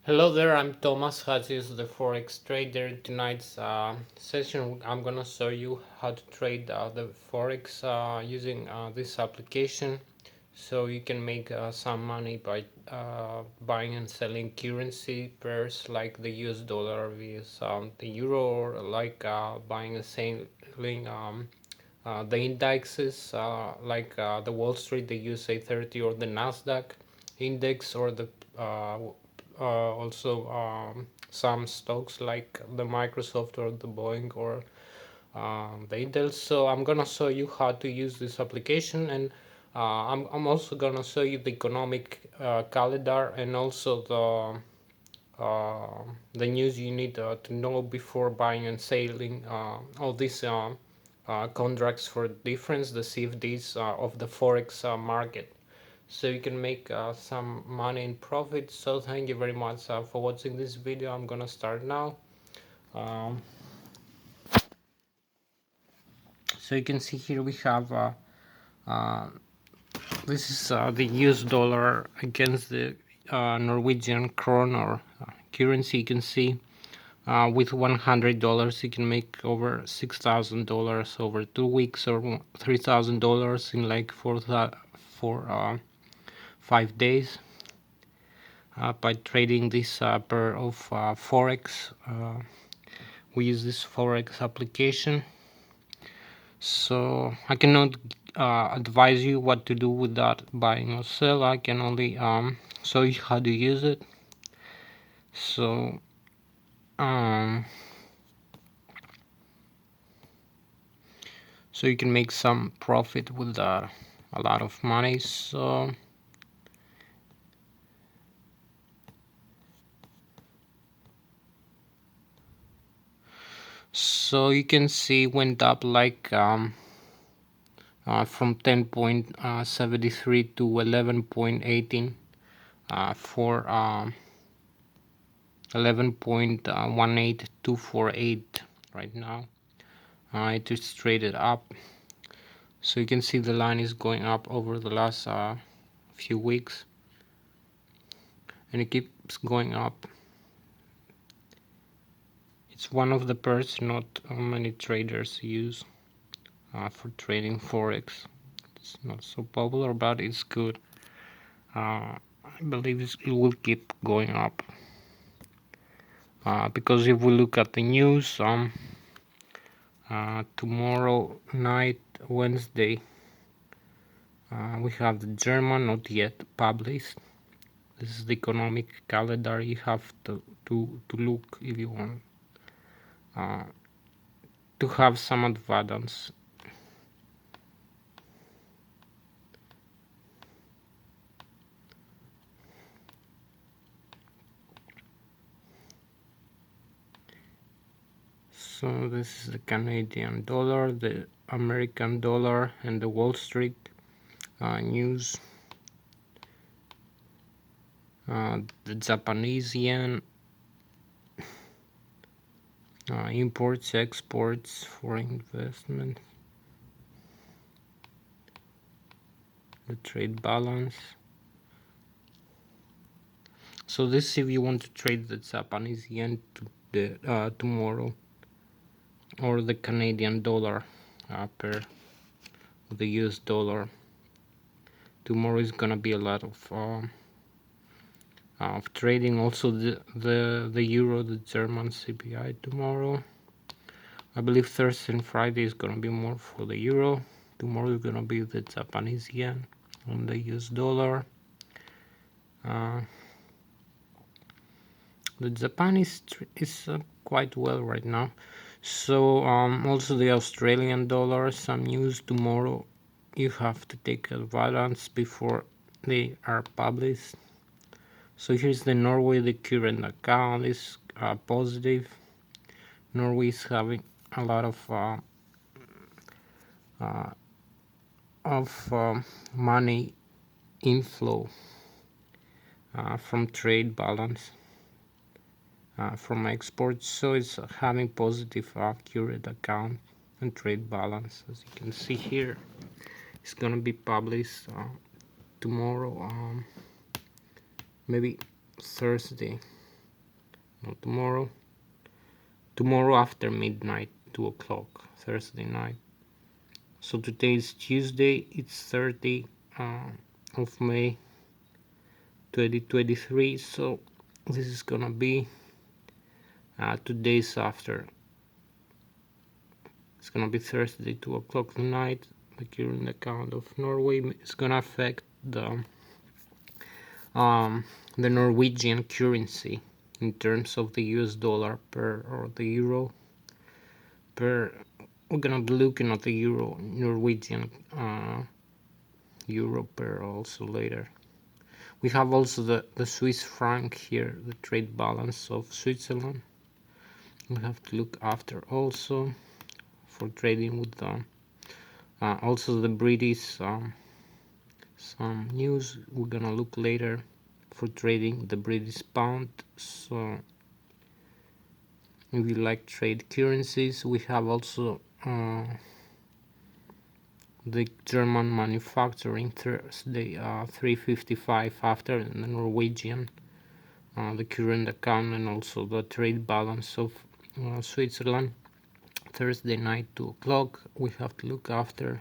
Hello there, I'm Thomas Hatsios, the Forex trader. Tonight's session, I'm gonna show you how to trade the Forex using this application, so you can make some money by buying and selling currency pairs like the US dollar with the euro, or like buying and selling the indexes like the Wall Street, the USA 30, or the Nasdaq index, or the also some stocks like the Microsoft or the Boeing or the Intel. So I'm gonna show you how to use this application, and I'm also gonna show you the economic calendar, and also the news you need to know before buying and selling all these contracts for difference, the CFDs of the Forex market, so you can make some money and profit. So thank you very much for watching this video. I'm gonna start now. um, so you can see here we have uh, this is the US dollar against the Norwegian kroner currency. You can see with $100 you can make over $6,000 over 2 weeks, or $3,000 in like 5 days by trading this pair of Forex. We use this Forex application, so I cannot advise you what to do with that buying or sell. I can only show you how to use it. So um, so you can make some profit with that, a lot of money. So you can see went up like from 10.73 to 11.18 for 11.18248 right now. It is traded up, so you can see the line is going up over the last few weeks, and it keeps going up. It's one of the pairs not many traders use for trading Forex. It's not so popular, but it's good. I believe it will keep going up because if we look at the news, tomorrow night, Wednesday, we have the German, not yet published. This is the economic calendar. You have to look if you want to have some advantage. So this is the Canadian dollar, the American dollar, and the Wall Street news. The Japanese yen, imports, exports, foreign investment, the trade balance. So this if you want to trade the Japanese yen to the tomorrow, or the Canadian dollar pair the US dollar. Tomorrow is gonna be a lot of trading. Also the euro, the German CPI tomorrow. I believe Thursday and Friday is gonna be more for the euro. Tomorrow is gonna be the Japanese yen and the US dollar. The Japanese is quite well right now. So also the Australian dollar, some news tomorrow. You have to take advantage before they are published. So here's the Norway. The current account is positive. Norway is having a lot of money inflow from trade balance, from exports. So it's having positive current account and trade balance. As you can see here, it's gonna be published tomorrow, maybe Thursday. not tomorrow. Tomorrow after midnight, 2 o'clock, Thursday night. So today is Tuesday, it's 30 of May 2023. So this is gonna be 2 days after. It's gonna be Thursday, 2 o'clock tonight. The current account of Norway is gonna affect the Norwegian currency in terms of the US dollar per or the euro per. We're gonna be looking at the euro, Norwegian euro per also later. We have also the Swiss franc here, the trade balance of Switzerland. We have to look after also for trading with them. Also the British some news we're gonna look later for trading the British pound. So if you like trade currencies, we have also the German manufacturing Thursday 355 after the Norwegian, the current account, and also the trade balance of Switzerland. Thursday night 2 o'clock we have to look after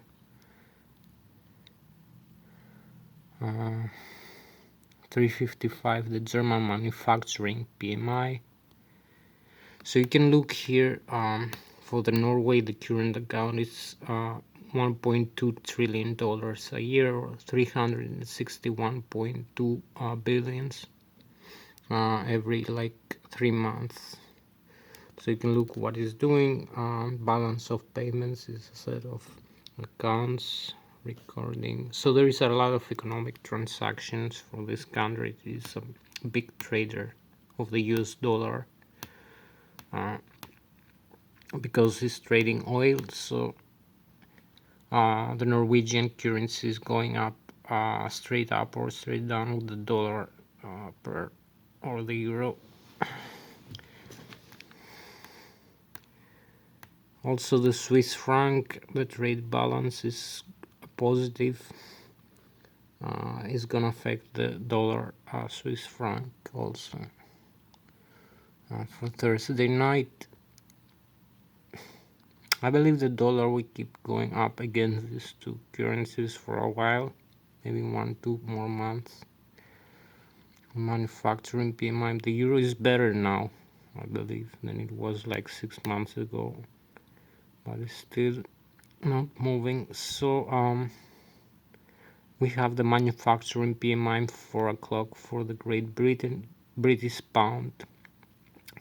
355 the German manufacturing PMI. So you can look here for the Norway, the current account is $1.2 trillion a year, or 361.2 billions every like 3 months. So you can look what it's doing. Balance of payments is a set of accounts recording. So there is a lot of economic transactions for this country. It is a big trader of the US dollar because it's trading oil. So the Norwegian currency is going up, straight up or straight down with the dollar per or the euro. Also the Swiss franc, the trade balance is positive. Is gonna affect the dollar Swiss franc also. For Thursday night, I believe the dollar will keep going up against these two currencies for a while, maybe 1-2 more months. Manufacturing PMI, the euro is better now, I believe, than it was like 6 months ago, but it's still not moving. So we have the manufacturing PMI 4 o'clock for the Great Britain, British pound,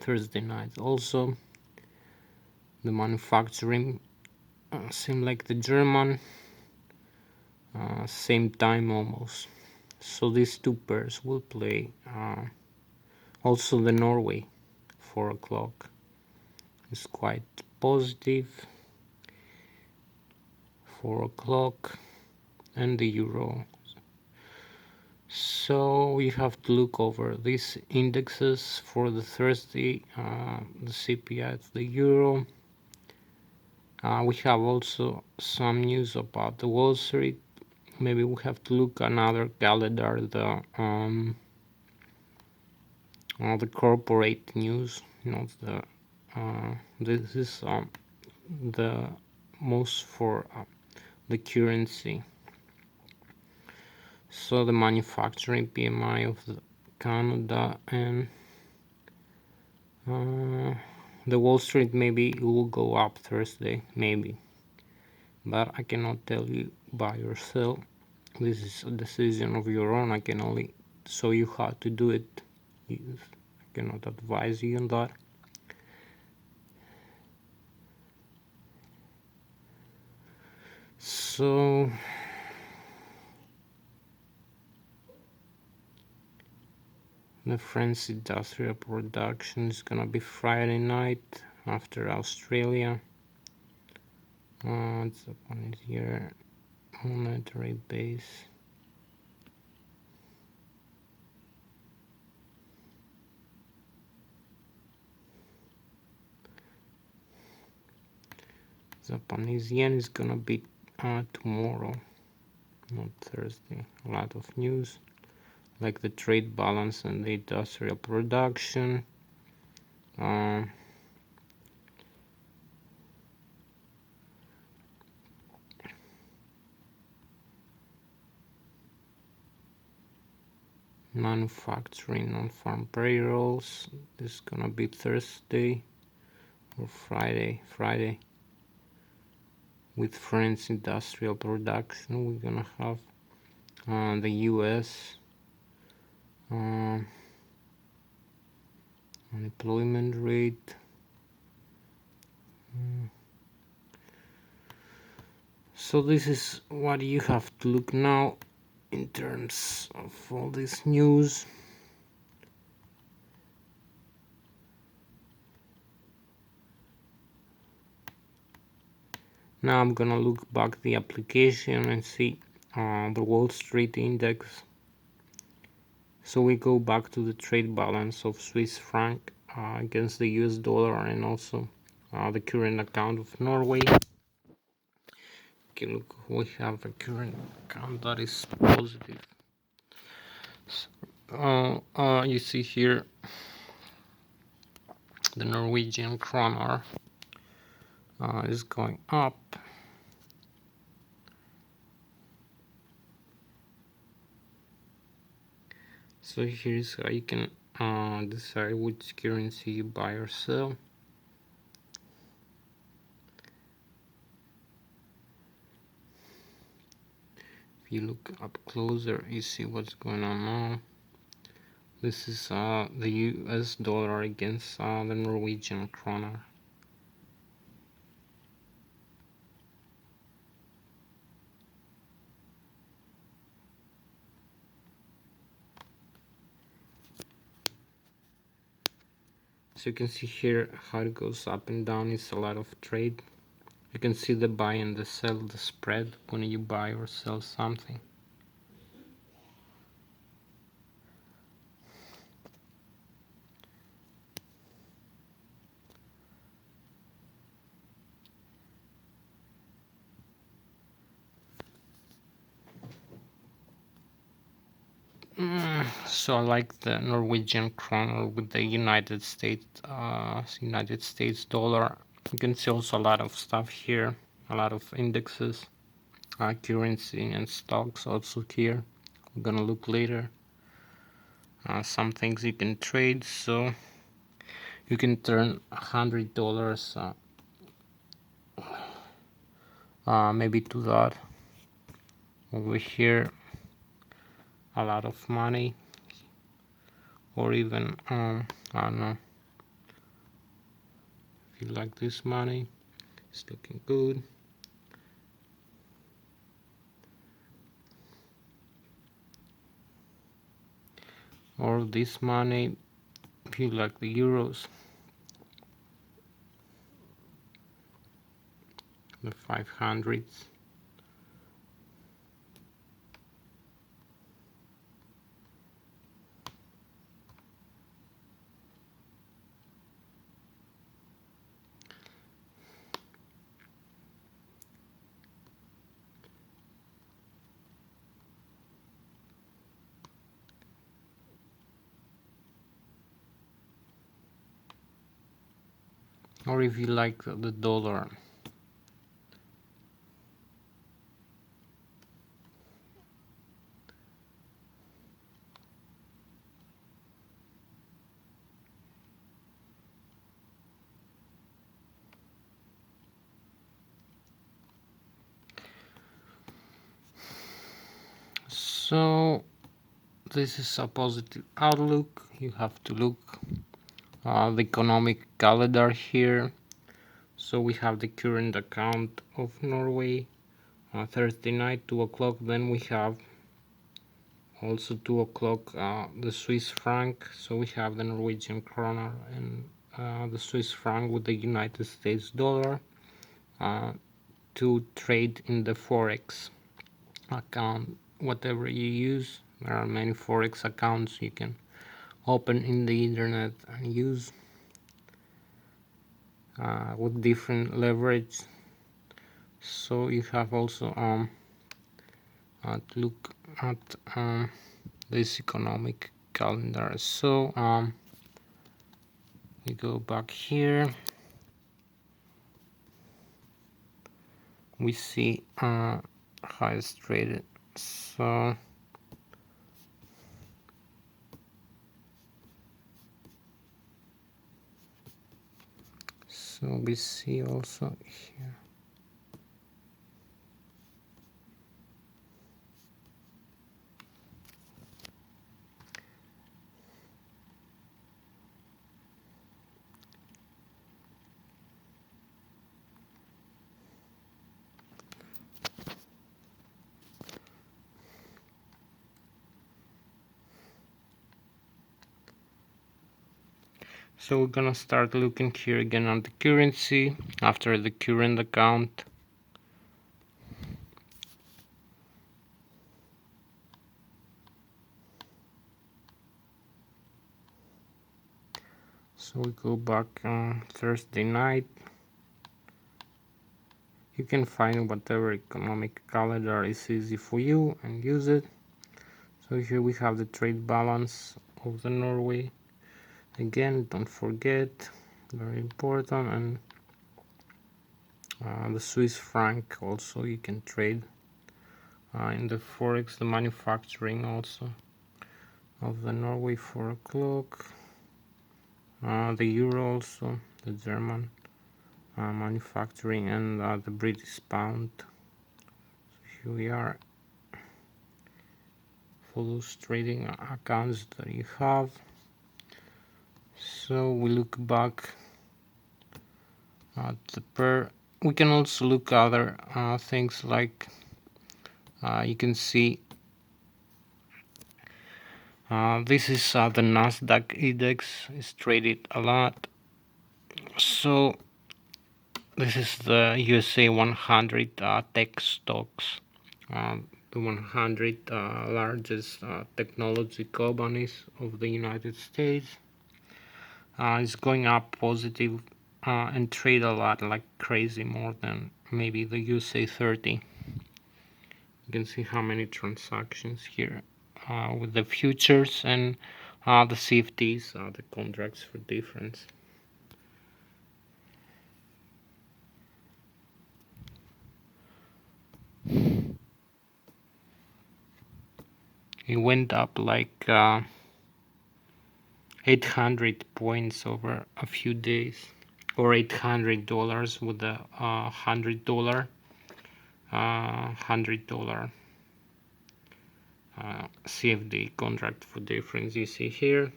Thursday night. Also the manufacturing seem like the German, same time almost. So these two pairs will play. Also the Norway 4 o'clock is quite positive, 4 o'clock, and the euro. So we have to look over these indexes for the Thursday, the CPI, the euro. We have also some news about the Wall Street. Maybe we have to look another calendar, the corporate news, not the this is the most for the currency. So the manufacturing PMI of the Canada and the Wall Street, maybe it will go up Thursday, maybe, but I cannot tell you by yourself. This is a decision of your own. I can only show you how to do it. I cannot advise you on that. So the French industrial production is gonna be Friday night after Australia. It's upon it here, monetary base. Japanese yen is gonna be tomorrow, not Thursday. A lot of news like the trade balance and the industrial production. manufacturing non-farm payrolls. This is gonna be Thursday or Friday. With France industrial production, we're gonna have the US unemployment rate. So this is what you have to look now in terms of all this news. Now I'm gonna look back the application and see the Wall Street index. So we go back to the trade balance of Swiss franc against the US dollar, and also the current account of Norway. Okay, look, we have a current account that is positive. You see here the Norwegian kroner is going up. So here's how you can decide which currency you buy or sell. If you look up closer, you see what's going on now. This is the US dollar against the Norwegian kroner. So you can see here how it goes up and down. It's a lot of trade. You can see the buy and the sell, the spread when you buy or sell something. So I like the Norwegian kroner with the United States dollar. You can see also a lot of stuff here, a lot of indexes, currency and stocks also here. We're gonna look later. Some things you can trade, so you can turn $100 maybe to that. Over here, a lot of money, or even I don't know, if you like this money, it's looking good. Or this money, if you like the euros, the 500s. Or if you like the dollar, so this is a positive outlook. You have to look the economic calendar here. So we have the current account of Norway, Thursday night 2 o'clock. Then we have also 2 o'clock the Swiss franc. So we have the Norwegian kroner and the Swiss franc with the United States dollar to trade in the Forex account, whatever you use. There are many Forex accounts you can open in the internet and use with different leverage. So you have also to look at this economic calendar. So We go back here. We see how it's traded. So we see also here. So we're gonna start looking here again on the currency after the current account. So we go back on Thursday night. You can find whatever economic calendar is easy for you and use it. So here we have the trade balance of the Norway. Again, don't forget, very important, and the Swiss franc also you can trade in the Forex, the manufacturing also of the Norway 4 o'clock, the Euro also, the German manufacturing, and the British pound. So here we are for those trading accounts that you have. So we look back at the pair. We can also look other things like you can see this is the Nasdaq index is traded a lot. So this is the USA 100 tech stocks, the 100 largest technology companies of the United States. It's going up positive and trade a lot like crazy, more than maybe the USA 30. You can see how many transactions here with the futures and the CFDs, the contracts for difference. It went up like 800 points over a few days, or $800 with a $100 CFD contract for difference. You see here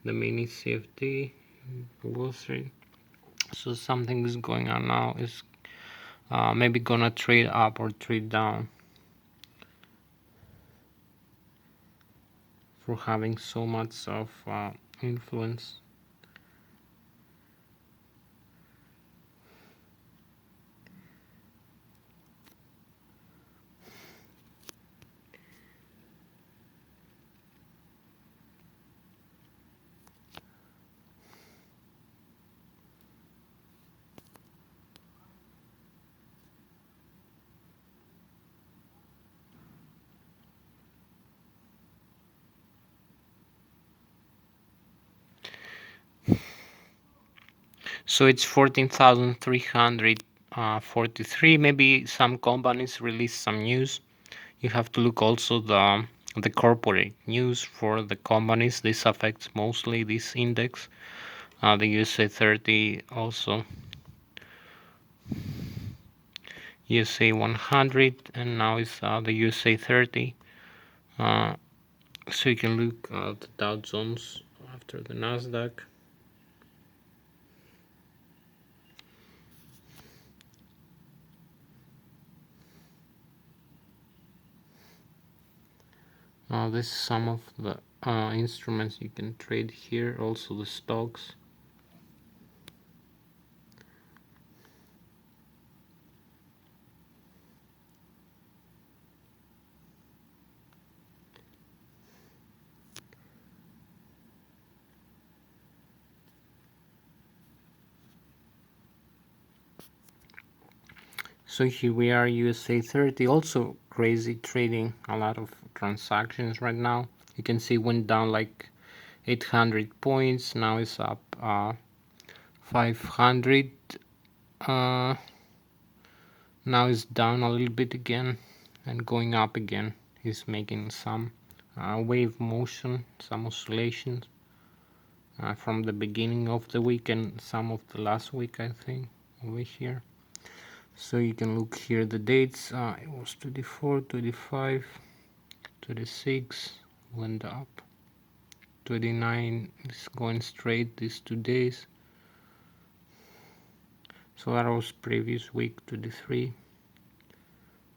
the mini CFD Wall Street. So something is going on now, is maybe gonna trade up or trade down for having so much of influence. So it's 14,343. Maybe some companies release some news. You have to look also the corporate news for the companies. This affects mostly this index. The USA 30 also, USA 100, and now it's the USA 30. So you can look at the Dow Jones after the Nasdaq. This is some of the instruments you can trade here, also the stocks. So here we are, USA 30, also crazy trading, a lot of transactions right now. You can see went down like 800 points. Now it's up 500. Now it's down a little bit again and going up again. It's making some wave motion, some oscillations from the beginning of the week and some of the last week, I think, over here. So you can look here the dates. It was 24, 25, 26, went up. 29 is going straight these 2 days. So that was previous week. 23,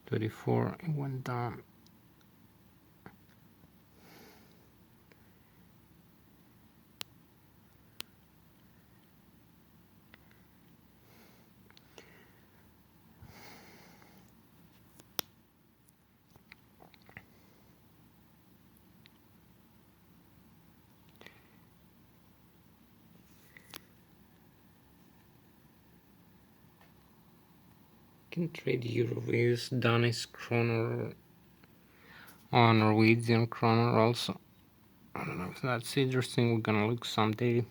24, it went down. Can trade Euro vs Danish kroner or Norwegian kroner also. I don't know if that's interesting. We're gonna look someday.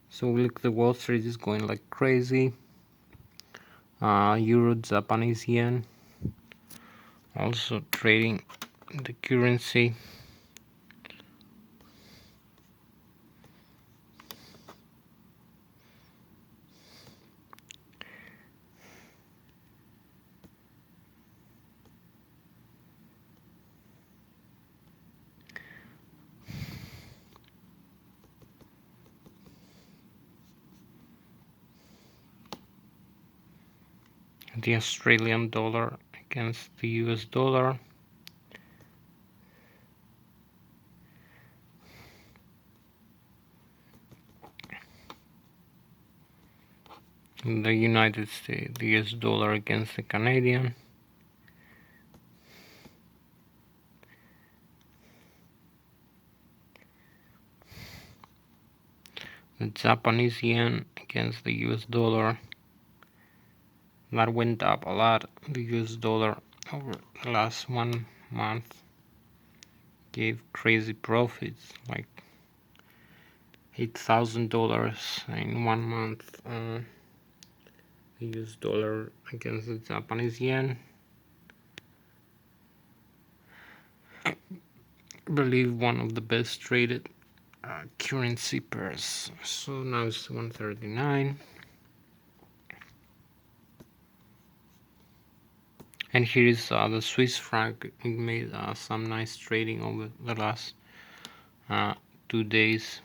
So we look, the Wall Street is going like crazy. Euro, Japanese yen, also trading the currency. The Australian dollar against the US dollar. The United States, the US dollar against the Canadian. The Japanese yen against the US dollar. That went up a lot. The US dollar over the last 1 month gave crazy profits, like $8,000 in 1 month. The US dollar against the Japanese yen. I believe one of the best traded currency pairs. So now it's 139. And here is the Swiss franc. It made some nice trading over the last 2 days.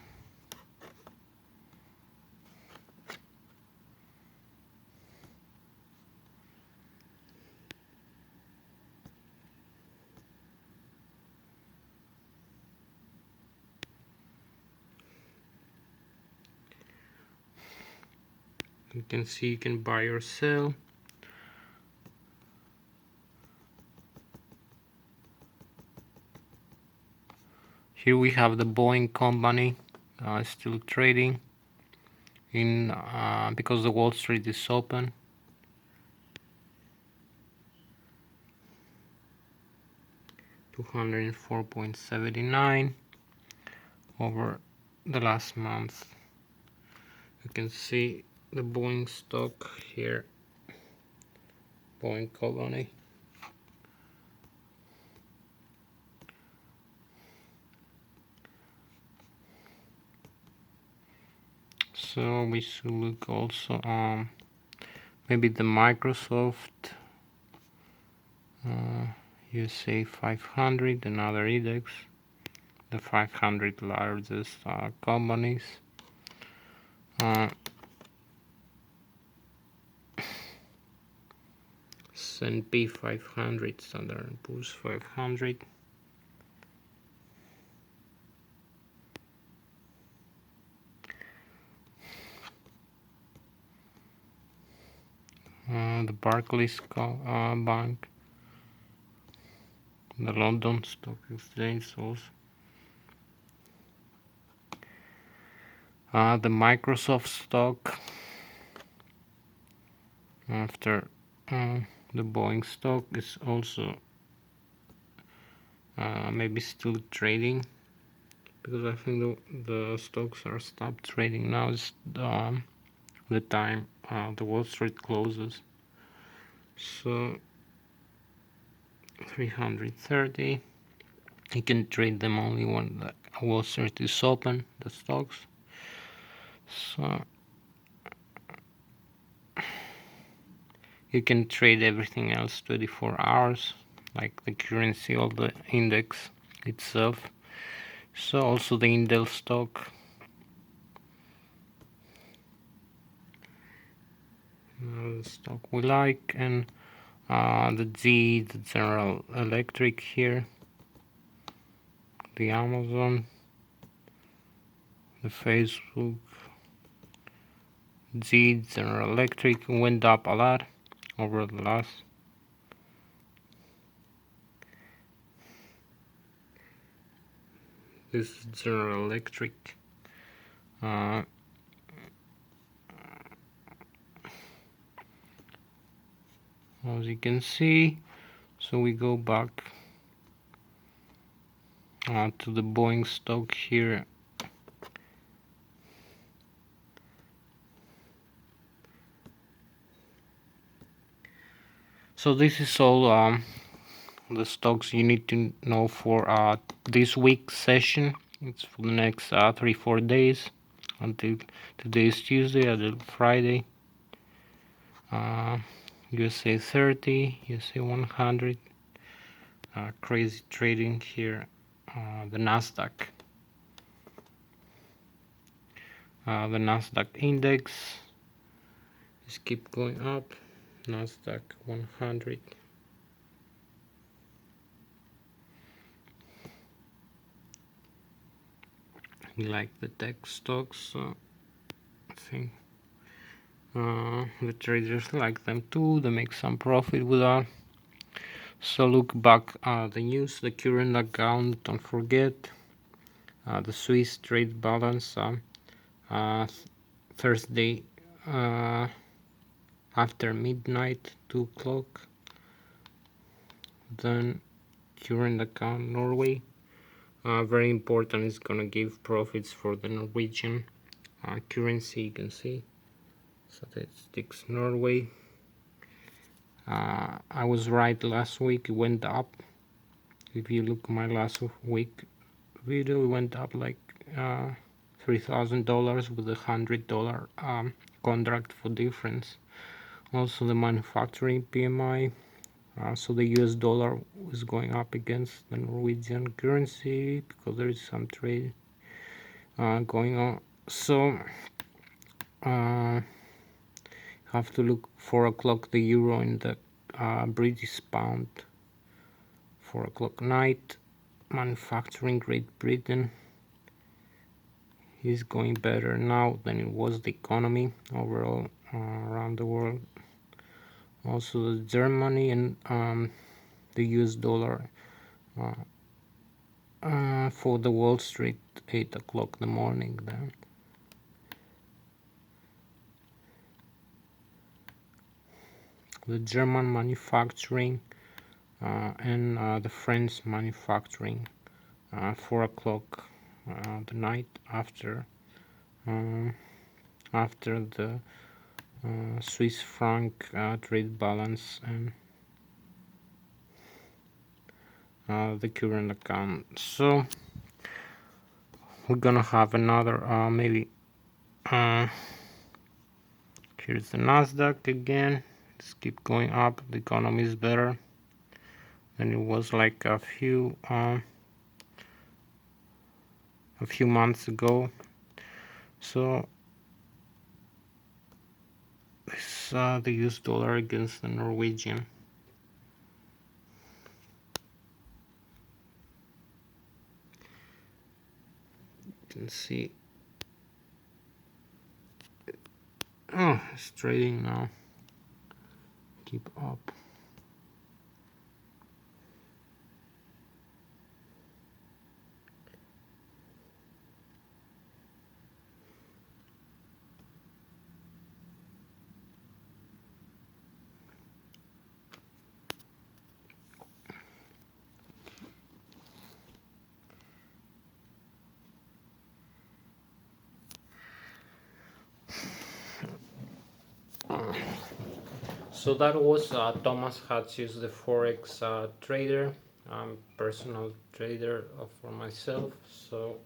You can see you can buy or sell. Here we have the Boeing company still trading in because the Wall Street is open. $204.79 over the last month. You can see the Boeing stock here, Boeing company. So we should look also maybe the Microsoft USA 500, another index, the 500 largest companies. S&P 500, Standard & Poor's 500. The Barclays Bank, the London Stock Exchange also. The Microsoft stock after the Boeing stock is also maybe still trading. because I think the stocks are stopped trading now. It's the time the Wall Street closes. So 330. You can trade them only when the Wall Street is open, the stocks. So you can trade everything else 24 hours, like the currency or the index itself. So also the Intel stock. The stock we like, and the General Electric here, the Amazon, the Facebook. General Electric went up a lot over the last. This is General Electric. As you can see, so we go back to the Boeing stock here. So this is all the stocks you need to know for this week's session. It's for the next 3-4 days until today is Tuesday, until Friday. USA 30, USA 100. Crazy trading here. The Nasdaq. The Nasdaq index just keep going up. Nasdaq 100. We like the tech stocks, so I think the traders like them too. They make some profit with that. So look back the news, the current account. Don't forget the Swiss trade balance. Thursday after midnight, 2 o'clock. Then current account Norway. Very important, is gonna give profits for the Norwegian currency. You can see statistics Norway. I was right last week, it went up. If you look my last week video, it went up like $3,000 with $100 contract for difference. Also the manufacturing PMI. So the US dollar is going up against the Norwegian currency because there is some trade going on. So have to look 4 o'clock the euro in the British pound. 4 o'clock night. Manufacturing Great Britain is going better now than it was the economy overall around the world. Also the Germany and the US dollar for the Wall Street 8 o'clock in the morning. Then the German manufacturing and the French manufacturing 4 o'clock the night after the Swiss franc trade balance and the current account. So we're gonna have another maybe here's the Nasdaq again. Just keep going up. The economy is better than it was like a few months ago. So this the US dollar against the Norwegian. You can see it's trading now. Keep up. So that was Thomas Hatsios, the Forex trader, personal trader for myself. So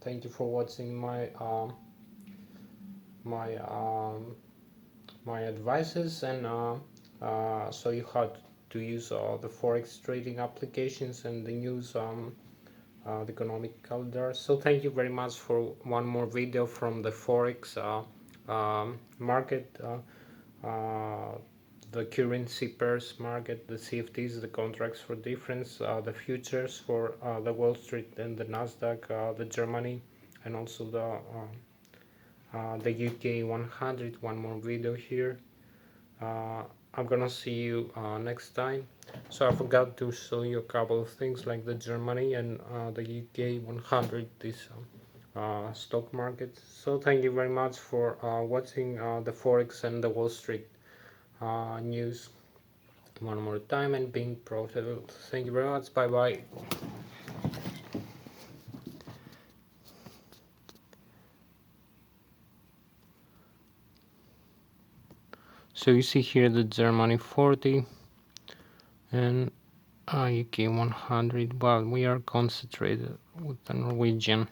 thank you for watching my my advices, and show you how to use the Forex trading applications and the news, the economic calendar. So thank you very much for one more video from the Forex market. The currency pairs market, the CFDs, the contracts for difference, the futures for the Wall Street and the Nasdaq, the Germany, and also the UK 100. One more video here. I'm gonna see you next time. So I forgot to show you a couple of things like the Germany and the UK 100, this stock market. So thank you very much for watching the Forex and the Wall Street news one more time and being profitable. Thank you very much. Bye bye. So you see here the Germany 40 and UK 100. Well, we are concentrated with the Norwegian.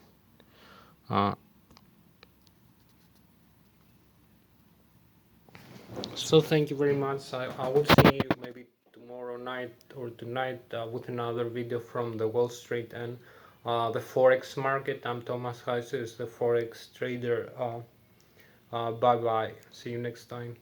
So thank you very much. I will see you maybe tomorrow night or tonight with another video from the Wall Street and the Forex market. I'm Thomas Hatsios, the Forex trader. Bye bye. See you next time.